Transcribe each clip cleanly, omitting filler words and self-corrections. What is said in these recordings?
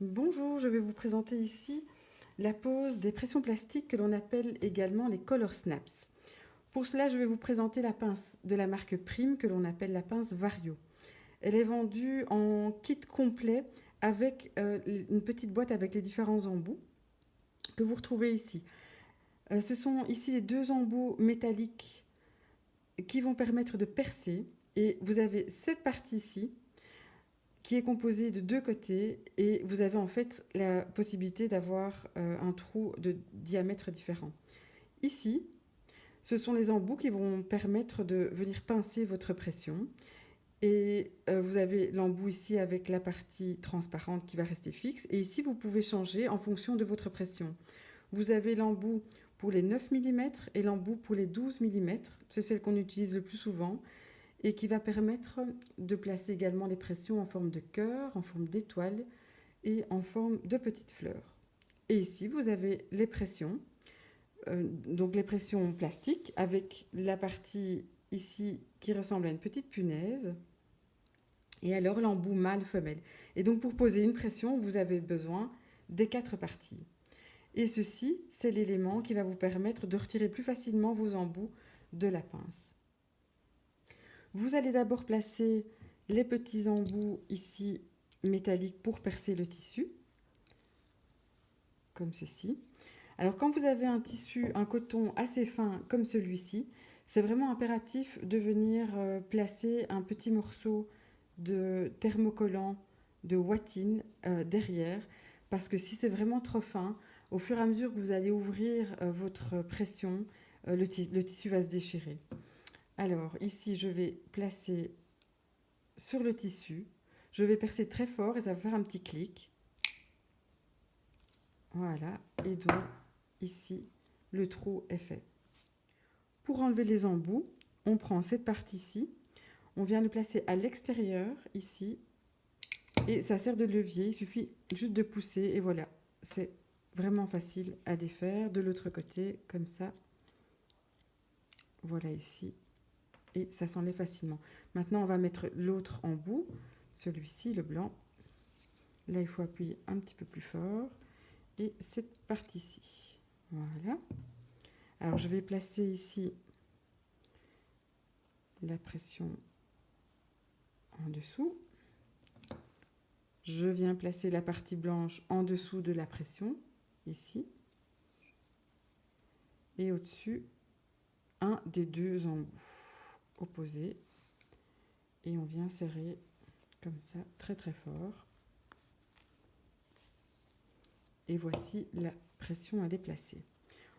Bonjour, je vais vous présenter ici la pose des pressions plastiques que l'on appelle également les color snaps. Pour cela, je vais vous présenter la pince de la marque Prime que l'on appelle la pince Vario. Elle est vendue en kit complet avec une petite boîte avec les différents embouts que vous retrouvez ici. Ce sont ici les deux embouts métalliques qui vont permettre de percer et vous avez cette partie ici qui est composé de deux côtés et vous avez en fait la possibilité d'avoir un trou de diamètre différent. Ici, ce sont les embouts qui vont permettre de venir pincer votre pression. Et vous avez l'embout ici avec la partie transparente qui va rester fixe. Et ici, vous pouvez changer en fonction de votre pression. Vous avez l'embout pour les 9 mm et l'embout pour les 12 mm. C'est celle qu'on utilise le plus souvent et qui va permettre de placer également les pressions en forme de cœur, en forme d'étoile et en forme de petites fleurs. Et ici, vous avez les pressions, donc les pressions plastiques avec la partie ici qui ressemble à une petite punaise et alors l'embout mâle-femelle. Et donc pour poser une pression, vous avez besoin des 4 parties. Et ceci, c'est l'élément qui va vous permettre de retirer plus facilement vos embouts de la pince. Vous allez d'abord placer les petits embouts ici métalliques pour percer le tissu, comme ceci. Alors quand vous avez un tissu, un coton assez fin comme celui-ci, c'est vraiment impératif de venir placer un petit morceau de thermocollant de Watine derrière, parce que si c'est vraiment trop fin, au fur et à mesure que vous allez ouvrir votre pression, le tissu va se déchirer. Alors ici, je vais placer sur le tissu, je vais percer très fort et ça va faire un petit clic. Voilà, et donc ici, le trou est fait. Pour enlever les embouts, on prend cette partie-ci, on vient le placer à l'extérieur, ici, et ça sert de levier, il suffit juste de pousser, et voilà, c'est vraiment facile à défaire. De l'autre côté, comme ça, voilà ici, et ça s'enlève facilement. Maintenant, on va mettre l'autre embout, celui-ci, le blanc. Là, il faut appuyer un petit peu plus fort, et cette partie-ci, voilà. Alors, je vais placer ici la pression en dessous. Je viens placer la partie blanche en dessous de la pression, ici. Et au-dessus, un des deux embouts opposés. Et on vient serrer comme ça, très très fort. Et voici la pression, elle est placée.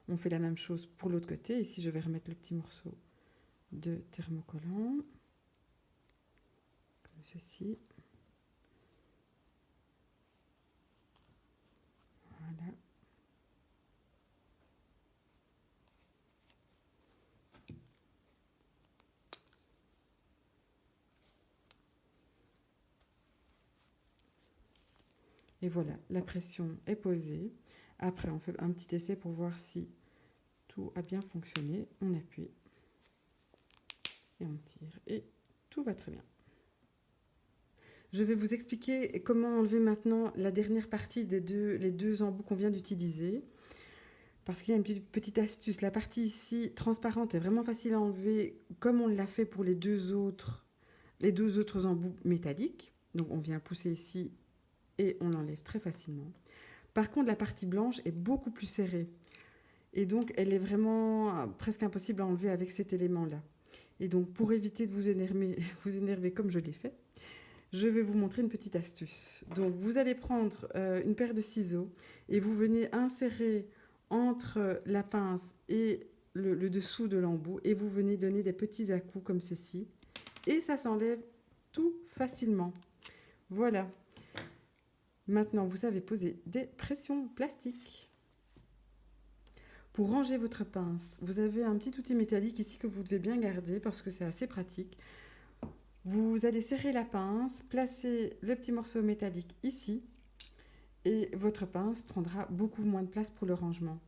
On fait la même chose pour l'autre côté. Ici, je vais remettre le petit morceau de thermocollant, comme ceci. Voilà. Et voilà, la pression est posée. Après, on fait un petit essai pour voir si tout a bien fonctionné. On appuie et on tire et tout va très bien. Je vais vous expliquer comment enlever maintenant la dernière partie les deux embouts qu'on vient d'utiliser. Parce qu'il y a une petite astuce. La partie ici transparente est vraiment facile à enlever comme on l'a fait pour les deux autres embouts métalliques. Donc on vient pousser ici et on l'enlève très facilement. Par contre, la partie blanche est beaucoup plus serrée. Et donc elle est vraiment presque impossible à enlever avec cet élément-là. Et donc pour éviter de vous énerver comme je l'ai fait, je vais vous montrer une petite astuce. Donc vous allez prendre une paire de ciseaux et vous venez insérer entre la pince et le dessous de l'embout et vous venez donner des petits à-coups comme ceci et ça s'enlève tout facilement. Voilà. Maintenant, vous savez poser des pressions plastiques. Pour ranger votre pince, vous avez un petit outil métallique ici que vous devez bien garder parce que c'est assez pratique. Vous allez serrer la pince, placer le petit morceau métallique ici et votre pince prendra beaucoup moins de place pour le rangement.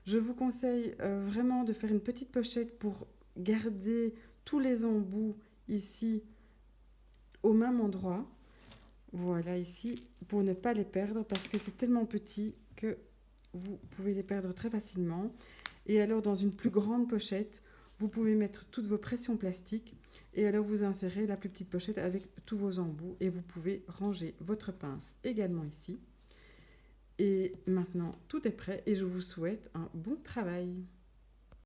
Je vous conseille vraiment de faire une petite pochette pour garder tous les embouts ici au même endroit. Voilà ici, pour ne pas les perdre parce que c'est tellement petit que vous pouvez les perdre très facilement. Et alors dans une plus grande pochette, vous pouvez mettre toutes vos pressions plastiques et alors vous insérez la plus petite pochette avec tous vos embouts et vous pouvez ranger votre pince également ici. Et maintenant tout est prêt et je vous souhaite un bon travail.